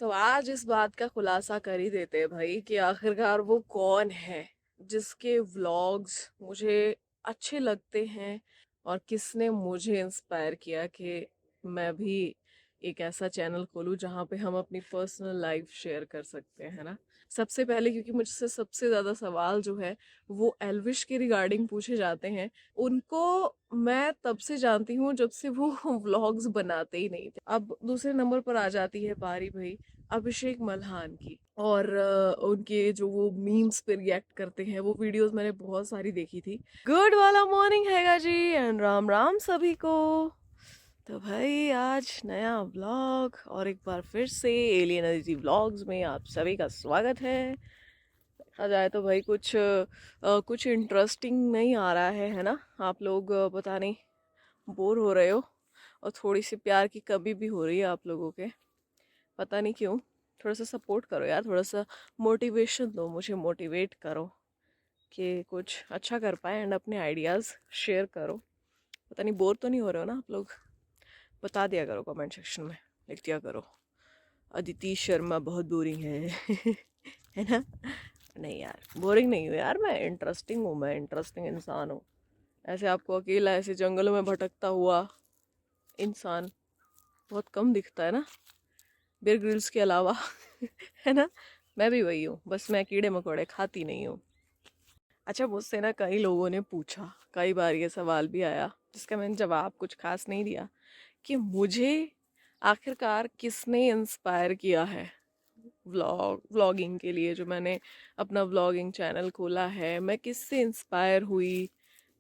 आज इस बात का खुलासा कर ही देते हैं भाई कि आखिरकार वो कौन है जिसके व्लॉग्स मुझे अच्छे लगते हैं और किसने मुझे इंस्पायर किया कि मैं भी एक ऐसा चैनल खोलूं जहां पे हम अपनी पर्सनल लाइफ शेयर कर सकते हैं, है ना। सबसे पहले क्योंकि मुझसे सबसे ज्यादा सवाल जो है वो एल्विश के रिगार्डिंग पूछे जाते हैं। उनको मैं तब से जानती हूँ जब से वो व्लॉग्स बनाते ही नहीं थे। अब दूसरे नंबर पर आ जाती है बारी भाई अभिषेक मल्हान की, और उनके जो वो मीम्स पे रिएक्ट करते हैं वो वीडियोस मैंने बहुत सारी देखी थी। गुड वाला मॉर्निंग हैगा जी एंड राम राम सभी को। तो भाई आज नया व्लॉग और एक बार फिर से एलियन अदिति व्लॉग्स में आप सभी का स्वागत है। देखा जाए तो भाई कुछ इंटरेस्टिंग नहीं आ रहा है ना। आप लोग पता नहीं बोर हो रहे हो और थोड़ी सी प्यार की कमी भी हो रही है आप लोगों के, पता नहीं क्यों। थोड़ा सा सपोर्ट करो यार, थोड़ा सा मोटिवेशन दो, मुझे मोटिवेट करो कि कुछ अच्छा कर पाए एंड अपने आइडियाज़ शेयर करो। पता नहीं बोर तो नहीं हो रहे हो ना आप लोग। बता दिया करो कमेंट सेक्शन में, लिख दिया करो अदिति शर्मा बहुत बोरिंग है है ना। नहीं यार, बोरिंग नहीं हूँ यार, मैं इंटरेस्टिंग हूँ, मैं इंटरेस्टिंग इंसान हूँ। ऐसे आपको अकेला ऐसे जंगलों में भटकता हुआ इंसान बहुत कम दिखता है ना, बियर ग्रिल्स के अलावा है ना। मैं भी वही हूँ, बस मैं कीड़े मकोड़े खाती नहीं हूँ। अच्छा, मुझसे ना कई लोगों ने पूछा, कई बार ये सवाल भी आया जिसका मैंने जवाब कुछ खास नहीं दिया, कि मुझे आखिरकार किसने इंस्पायर किया है व्लॉगिंग के लिए। जो मैंने अपना व्लॉगिंग चैनल खोला है, मैं किससे इंस्पायर हुई,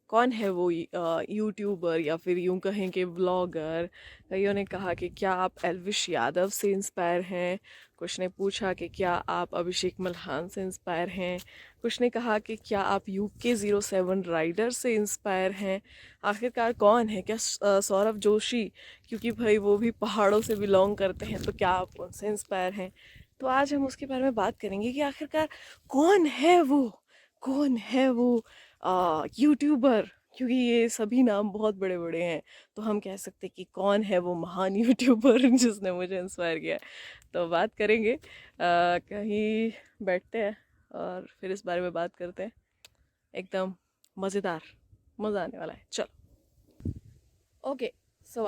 कौन है वो यूट्यूबर या फिर यूं कहें कि व्लॉगर। कईयों ने कहा कि क्या आप एल्विश यादव से इंस्पायर हैं, कुछ ने पूछा कि क्या आप अभिषेक मल्हान से इंस्पायर हैं, कुछ ने कहा कि क्या आप UK07 राइडर से इंस्पायर हैं। आखिरकार कौन है, क्या सौरभ जोशी, क्योंकि भाई वो भी पहाड़ों से बिलोंग करते हैं, तो क्या आप उनसे इंस्पायर हैं। तो आज हम उसके बारे में बात करेंगे कि आखिरकार कौन है वो, कौन है वो यूट्यूबर। क्योंकि ये सभी नाम बहुत बड़े बड़े हैं, तो हम कह सकते हैं कि कौन है वो महान यूट्यूबर जिसने मुझे इंस्पायर किया है। तो बात करेंगे, कहीं बैठते हैं और फिर इस बारे में बात करते हैं। एकदम मज़ेदार, मज़ा आने वाला है, चलो। ओके,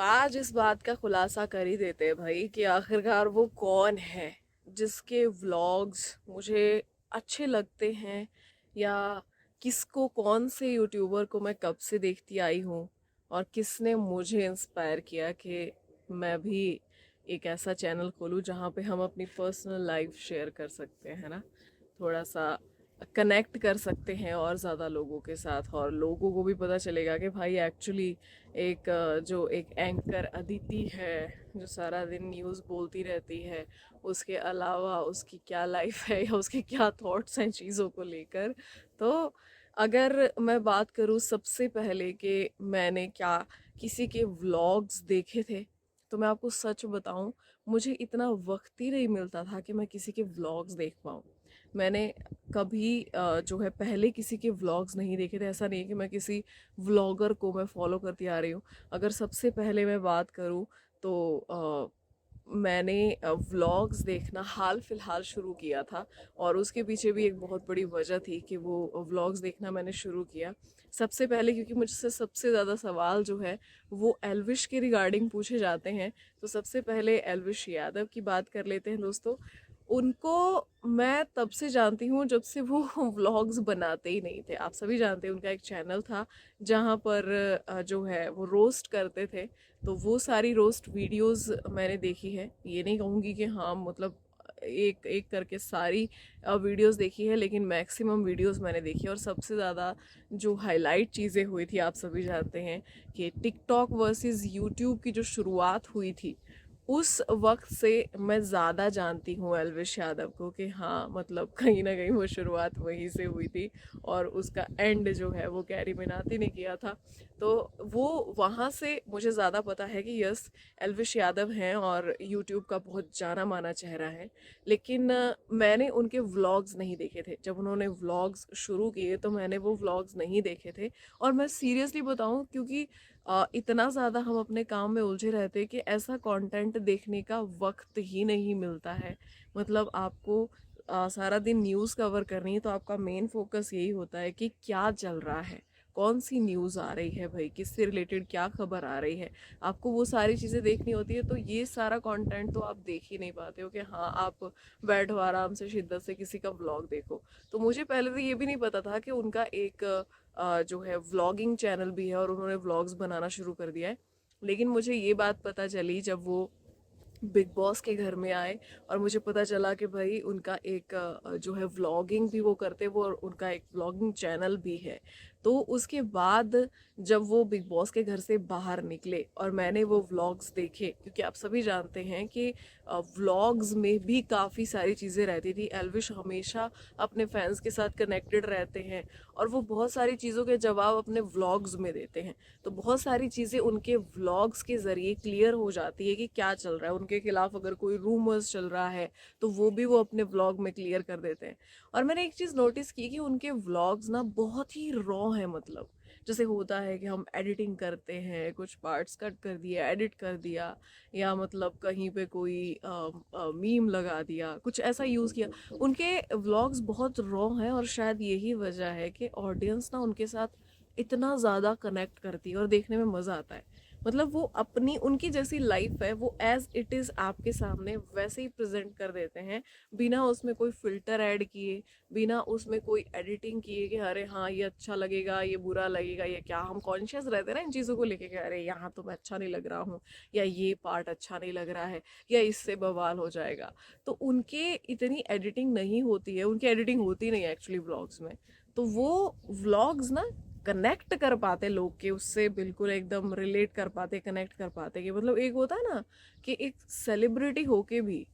आज इस बात का खुलासा कर ही देते हैं भाई कि आखिरकार वो कौन है जिसके व्लॉग्स मुझे अच्छे लगते हैं, या किसको, कौन से यूट्यूबर को मैं कब से देखती आई हूँ और किसने मुझे इंस्पायर किया कि मैं भी एक ऐसा चैनल खोलूँ जहाँ पे हम अपनी पर्सनल लाइफ शेयर कर सकते हैं ना। थोड़ा सा कनेक्ट कर सकते हैं और ज़्यादा लोगों के साथ, और लोगों को भी पता चलेगा कि भाई एक्चुअली एक जो एक एंकर अदिति है जो सारा दिन न्यूज़ बोलती रहती है, उसके अलावा उसकी क्या लाइफ है या उसके क्या थॉट्स हैं चीज़ों को लेकर। तो अगर मैं बात करूँ सबसे पहले कि मैंने क्या किसी के व्लॉग्स देखे थे, तो मैं आपको सच बताऊं, मुझे इतना वक्त ही नहीं मिलता था कि मैं किसी के व्लॉग्स देख पाऊँ। मैंने कभी जो है पहले किसी के व्लॉग्स नहीं देखे थे। ऐसा नहीं है कि मैं किसी व्लॉगर को मैं फॉलो करती आ रही हूँ। अगर सबसे पहले मैं बात करूँ तो मैंने व्लॉग्स देखना हाल फिलहाल शुरू किया था, और उसके पीछे भी एक बहुत बड़ी वजह थी कि वो व्लॉग्स देखना मैंने शुरू किया सबसे पहले क्योंकि मुझसे सबसे ज़्यादा सवाल जो है वो एल्विश के रिगार्डिंग पूछे जाते हैं। तो सबसे पहले एल्विश यादव की बात कर लेते हैं दोस्तों। उनको मैं तब से जानती हूँ जब से वो व्लॉग्स बनाते ही नहीं थे। आप सभी जानते हैं उनका एक चैनल था जहाँ पर जो है वो रोस्ट करते थे। तो वो सारी रोस्ट वीडियोस मैंने देखी है, ये नहीं कहूँगी कि हाँ मतलब एक एक करके सारी वीडियोस देखी है, लेकिन मैक्सिमम वीडियोस मैंने देखी है। और सबसे ज़्यादा जो हाईलाइट चीज़ें हुई थी, आप सभी जानते हैं कि टिकटॉक वर्सेस यूट्यूब की जो शुरुआत हुई थी, उस वक्त से मैं ज़्यादा जानती हूँ एल्विश यादव को कि हाँ मतलब कहीं ना कहीं वो शुरुआत वहीं से हुई थी और उसका एंड जो है वो कैरी मिनाती ने किया था। तो वो वहाँ से मुझे ज़्यादा पता है कि यस, एल्विश यादव हैं और यूट्यूब का बहुत जाना माना चेहरा है। लेकिन मैंने उनके व्लॉग्स नहीं देखे थे। जब उन्होंने व्लॉग्स शुरू किए तो मैंने वो व्लॉग्स नहीं देखे थे। और मैं सीरियसली बताऊँ, क्योंकि इतना ज़्यादा हम अपने काम में उलझे रहते हैं कि ऐसा कंटेंट देखने का वक्त ही नहीं मिलता है। मतलब आपको सारा दिन न्यूज़ कवर करनी है तो आपका मेन फोकस यही होता है कि क्या चल रहा है, कौन सी न्यूज़ आ रही है भाई, किससे रिलेटेड क्या खबर आ रही है, आपको वो सारी चीज़ें देखनी होती है। तो ये सारा कंटेंट तो आप देख ही नहीं पाते हो कि हाँ आप बैठो आराम से शिद्दत से किसी का व्लॉग देखो। तो मुझे पहले तो ये भी नहीं पता था कि उनका एक जो है व्लॉगिंग चैनल भी है और उन्होंने व्लॉग्स बनाना शुरू कर दिया है। लेकिन मुझे ये बात पता चली जब वो बिग बॉस के घर में आए और मुझे पता चला कि भाई उनका एक जो है व्लॉगिंग भी वो करते हैं, वो उनका एक व्लॉगिंग चैनल भी है। तो उसके बाद जब वो बिग बॉस के घर से बाहर निकले और मैंने वो व्लॉग्स देखे, क्योंकि आप सभी जानते हैं कि व्लॉग्स में भी काफ़ी सारी चीज़ें रहती थी। एल्विश हमेशा अपने फैंस के साथ कनेक्टेड रहते हैं और वो बहुत सारी चीज़ों के जवाब अपने व्लॉग्स में देते हैं। तो बहुत सारी चीज़ें उनके व्लॉग्स के ज़रिए क्लियर हो जाती है कि क्या चल रहा है, उनके खिलाफ अगर कोई रूमर्स चल रहा है तो वो भी वो अपने व्लॉग में क्लियर कर देते हैं। और मैंने एक चीज़ नोटिस की कि उनके व्लॉग्स ना बहुत ही रॉ है। मतलब जैसे होता है कि हम एडिटिंग करते हैं, कुछ पार्ट्स कट कर दिया, एडिट कर दिया, या मतलब कहीं पे कोई मीम लगा दिया, कुछ ऐसा यूज़ किया। उनके व्लॉग्स बहुत रॉ हैं और शायद यही वजह है कि ऑडियंस ना उनके साथ इतना ज़्यादा कनेक्ट करती है और देखने में मज़ा आता है। मतलब वो अपनी उनकी जैसी लाइफ है वो एज इट इज़ आपके सामने वैसे ही प्रेजेंट कर देते हैं, बिना उसमें कोई फिल्टर ऐड किए, बिना उसमें कोई एडिटिंग किए कि अरे हाँ ये अच्छा लगेगा, ये बुरा लगेगा, ये क्या। हम कॉन्शियस रहते हैं ना इन चीज़ों को लेके कि अरे यहाँ तो मैं अच्छा नहीं लग रहा हूँ, या ये पार्ट अच्छा नहीं लग रहा है, या इससे बवाल हो जाएगा। तो उनके इतनी एडिटिंग नहीं होती है, उनकी एडिटिंग होती नहीं है एक्चुअली व्लॉग्स में। तो वो व्लॉग्स ना कनेक्ट कर पाते लोग के उससे, बिल्कुल एकदम रिलेट कर पाते, कनेक्ट कर पाते। कि मतलब एक होता है ना कि एक सेलिब्रिटी होके भी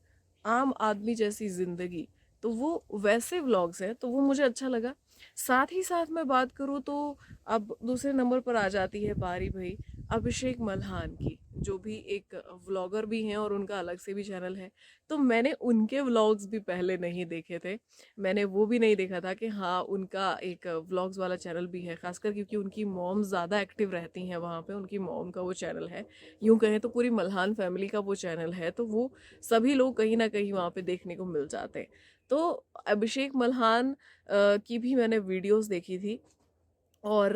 आम आदमी जैसी जिंदगी, तो वो वैसे व्लॉग्स हैं, तो वो मुझे अच्छा लगा। साथ ही साथ मैं बात करूँ तो अब दूसरे नंबर पर आ जाती है बारी भाई अभिषेक मल्हान की, जो भी एक व्लॉगर भी हैं और उनका अलग से भी चैनल है। तो मैंने उनके व्लॉग्स भी पहले नहीं देखे थे। मैंने वो भी नहीं देखा था कि हाँ उनका एक व्लॉग्स वाला चैनल भी है, खासकर क्योंकि उनकी मॉम ज़्यादा एक्टिव रहती हैं वहाँ पे, उनकी मॉम का वो चैनल है। यूँ कहें तो पूरी मल्हान फैमिली का वो चैनल है, तो वो सभी लोग कहीं ना कहीं वहाँ पे देखने को मिल जाते हैं। तो अभिषेक मल्हान की भी मैंने वीडियोस देखी थी, और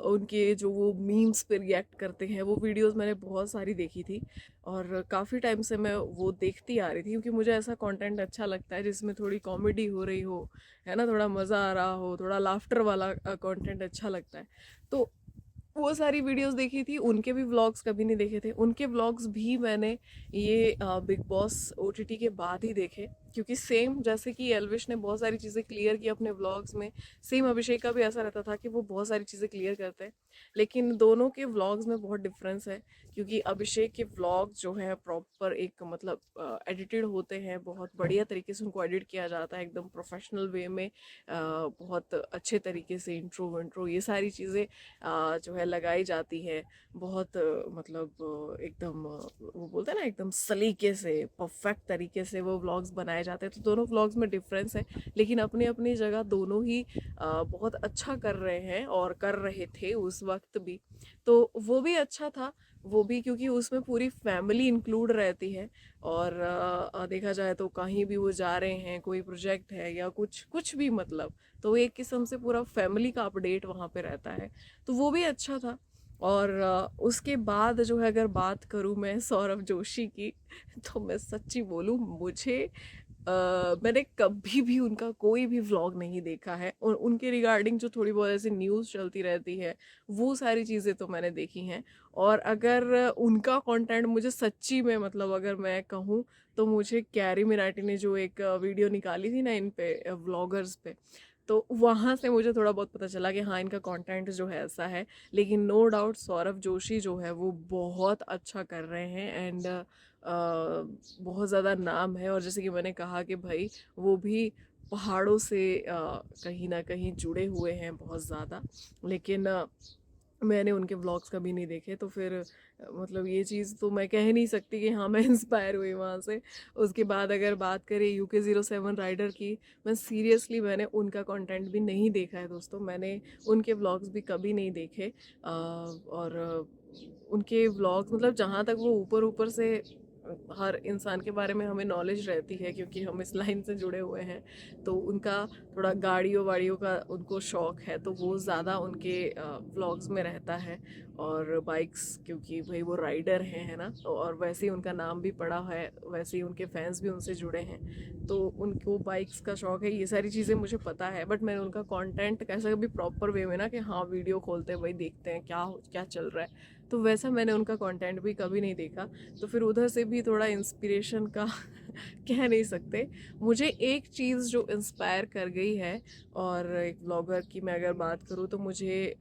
उनके जो वो मीम्स पे रिएक्ट करते हैं वो वीडियोस मैंने बहुत सारी देखी थी। और काफ़ी टाइम से मैं वो देखती आ रही थी, क्योंकि मुझे ऐसा कंटेंट अच्छा लगता है जिसमें थोड़ी कॉमेडी हो रही हो, है ना, थोड़ा मज़ा आ रहा हो, थोड़ा लाफ्टर वाला कंटेंट अच्छा लगता है। तो वो सारी वीडियोस देखी थी। उनके भी व्लॉग्स कभी नहीं देखे थे, उनके व्लॉग्स भी मैंने ये बिग बॉस ओटीटी के बाद ही देखे। क्योंकि सेम जैसे कि एल्विश ने बहुत सारी चीज़ें क्लियर की अपने व्लॉग्स में, सेम अभिषेक का भी ऐसा रहता था कि वो बहुत सारी चीज़ें क्लियर करते हैं। लेकिन दोनों के व्लॉग्स में बहुत डिफरेंस है, क्योंकि अभिषेक के व्लॉग जो है प्रॉपर एक मतलब एडिटेड होते हैं, बहुत बढ़िया तरीके से उनको एडिट किया जाता है एकदम प्रोफेशनल वे में। बहुत अच्छे तरीके से इंट्रो विंट्रो ये सारी चीज़ें जो है लगाई जाती है। बहुत मतलब एकदम वो बोलते हैं ना एकदम सलीके से परफेक्ट तरीके से वो व्लॉग्स बनाए जाते हैं। तो दोनों व्लॉग्स में डिफरेंस है, लेकिन अपनी अपनी जगह दोनों ही बहुत अच्छा कर रहे हैं और कर रहे थे उस वक्त भी। तो वो भी अच्छा था, वो भी क्योंकि उसमें पूरी फैमिली इंक्लूड रहती है। और देखा जाए तो कहीं भी वो जा रहे हैं, कोई प्रोजेक्ट है या कुछ कुछ भी, मतलब तो एक किस्म से पूरा फैमिली का अपडेट वहाँ पे रहता है। तो वो भी अच्छा था। और उसके बाद जो है अगर बात करूँ मैं सौरभ जोशी की तो मैं सच्ची बोलूँ, मुझे मैंने कभी भी उनका कोई भी व्लॉग नहीं देखा है। और उनके रिगार्डिंग जो थोड़ी बहुत ऐसी न्यूज़ चलती रहती है वो सारी चीज़ें तो मैंने देखी हैं। और अगर उनका कंटेंट मुझे सच्ची में, मतलब अगर मैं कहूँ तो मुझे कैरी मिनाटी ने जो एक वीडियो निकाली थी ना इन पे व्लॉगर्स पे, तो वहाँ से मुझे थोड़ा बहुत पता चला कि हाँ इनका कंटेंट जो है ऐसा है। लेकिन नो डाउट सौरभ जोशी जो है वो बहुत अच्छा कर रहे हैं, एंड बहुत ज़्यादा नाम है। और जैसे कि मैंने कहा कि भाई वो भी पहाड़ों से कहीं ना कहीं जुड़े हुए हैं बहुत ज़्यादा। लेकिन मैंने उनके व्लॉग्स कभी नहीं देखे, तो फिर मतलब ये चीज़ तो मैं कह नहीं सकती कि हाँ मैं इंस्पायर हुई वहाँ से। उसके बाद अगर बात करें UK07 राइडर की, मैं सीरियसली मैंने उनका कंटेंट भी नहीं देखा है दोस्तों, मैंने उनके व्लॉग्स भी कभी नहीं देखे। और उनके व्लॉग्स मतलब जहाँ तक वो ऊपर ऊपर से हर इंसान के बारे में हमें नॉलेज रहती है क्योंकि हम इस लाइन से जुड़े हुए हैं, तो उनका थोड़ा गाड़ियों वाड़ियों का उनको शौक है, तो वो ज़्यादा उनके व्लॉग्स में रहता है। और बाइक्स क्योंकि भाई वो राइडर हैं, है ना, तो और वैसे ही उनका नाम भी पड़ा है, वैसे ही उनके फैंस भी उनसे जुड़े हैं, तो उनको बाइक्स का शौक है। ये सारी चीज़ें मुझे पता है, बट मैंने उनका कंटेंट कैसा कभी प्रॉपर वे में ना कि हाँ वीडियो खोलते हैं भाई देखते हैं क्या क्या चल रहा है, तो वैसा मैंने उनका कंटेंट भी कभी नहीं देखा। तो फिर उधर से भी थोड़ा इंस्पिरेशन का कह नहीं सकते, मुझे एक चीज़ जो इंस्पायर कर गई है, और एक व्लॉगर की मैं अगर बात करूँ तो मुझे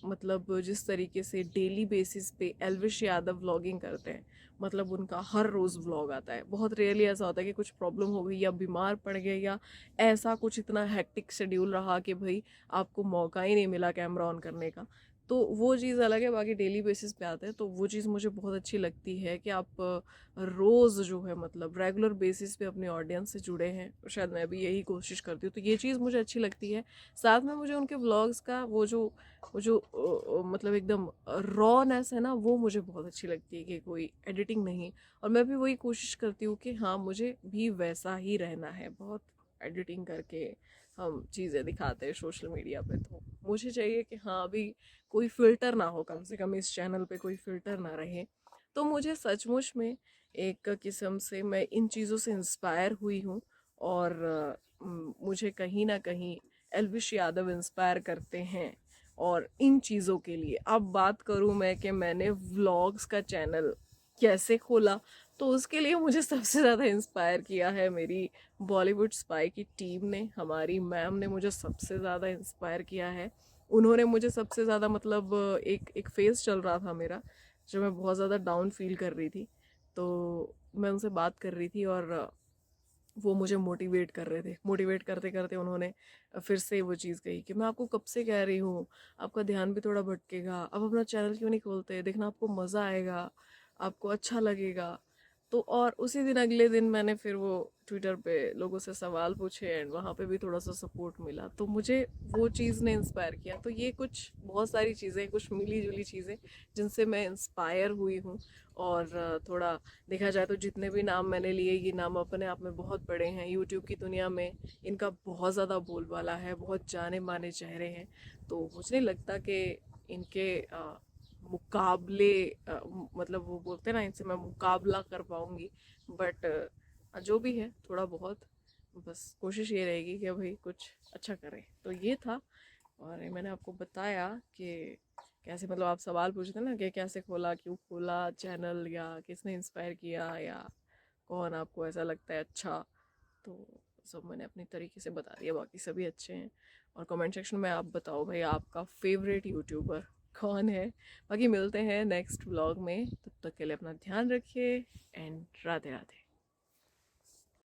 मतलब जिस तरीके से डेली बेसिस पे एल्विश यादव व्लॉगिंग करते हैं, मतलब उनका हर रोज़ व्लॉग आता है। बहुत रेयरली ऐसा होता है कि कुछ प्रॉब्लम हो गई या बीमार पड़ गए या ऐसा कुछ इतना हेक्टिक शेड्यूल रहा कि भाई आपको मौका ही नहीं मिला कैमरा ऑन करने का, तो वो चीज़ अलग है। बाकी डेली बेसिस पे आते हैं, तो वो चीज़ मुझे बहुत अच्छी लगती है कि आप रोज़ जो है मतलब रेगुलर बेसिस पे अपने ऑडियंस से जुड़े हैं। शायद मैं भी यही कोशिश करती हूँ, तो ये चीज़ मुझे अच्छी लगती है। साथ में मुझे उनके व्लॉग्स का वो जो मतलब एकदम रॉनेस है ना, वो मुझे बहुत अच्छी लगती है कि कोई एडिटिंग नहीं। और मैं भी वही कोशिश करती हूँ कि हाँ मुझे भी वैसा ही रहना है। बहुत एडिटिंग करके हम चीज़ें दिखाते हैं सोशल मीडिया पे, तो मुझे चाहिए कि हाँ अभी कोई फ़िल्टर ना हो, कम से कम इस चैनल पे कोई फ़िल्टर ना रहे। तो मुझे सचमुच में एक किस्म से मैं इन चीज़ों से इंस्पायर हुई हूँ। और मुझे कहीं ना कहीं एल्विश यादव इंस्पायर करते हैं। और इन चीज़ों के लिए अब बात करूँ मैं कि मैंने व्लॉग्स का चैनल कैसे खोला, तो उसके लिए मुझे सबसे ज़्यादा इंस्पायर किया है मेरी बॉलीवुड स्पाई की टीम ने। हमारी मैम ने मुझे सबसे ज़्यादा इंस्पायर किया है। उन्होंने मुझे सबसे ज़्यादा मतलब एक एक फेज़ चल रहा था मेरा, जो मैं बहुत ज़्यादा डाउन फील कर रही थी, तो मैं उनसे बात कर रही थी और वो मुझे मोटिवेट कर रहे थे। मोटिवेट करते करते उन्होंने फिर से वो चीज़ कही कि मैं आपको कब से कह रही हूँ, आपका ध्यान भी थोड़ा भटकेगा, अब अपना चैनल क्यों नहीं खोलते, देखना आपको मज़ा आएगा, आपको अच्छा लगेगा। तो और उसी दिन अगले दिन मैंने फिर वो ट्विटर पे लोगों से सवाल पूछे एंड वहाँ पे भी थोड़ा सा सपोर्ट मिला, तो मुझे वो चीज़ ने इंस्पायर किया। तो ये कुछ बहुत सारी चीज़ें, कुछ मिली जुली चीज़ें जिनसे मैं इंस्पायर हुई हूँ। और थोड़ा देखा जाए तो जितने भी नाम मैंने लिए, ये नाम अपने आप में बहुत बड़े हैं। यूट्यूब की दुनिया में इनका बहुत ज़्यादा बोलबाला है, बहुत जाने माने चेहरे हैं। तो मुझे नहीं लगता कि इनके मुकाबले मतलब वो बोलते हैं ना, इनसे मैं मुकाबला कर पाऊँगी। बट जो भी है थोड़ा बहुत, बस कोशिश ये रहेगी कि भाई कुछ अच्छा करें। तो ये था, और ये मैंने आपको बताया कि कैसे, मतलब आप सवाल पूछते ना कि कैसे खोला, क्यों खोला चैनल, या किसने इंस्पायर किया, या कौन आपको ऐसा लगता है अच्छा, तो सब मैंने अपनी तरीके से बता दिया। बाकी सभी अच्छे हैं। और कमेंट सेक्शन में आप बताओ भाई आपका फेवरेट यूट्यूबर कौन है। बाकी मिलते हैं नेक्स्ट व्लॉग में, तब तक के लिए अपना ध्यान रखिए एंड राधे राधे।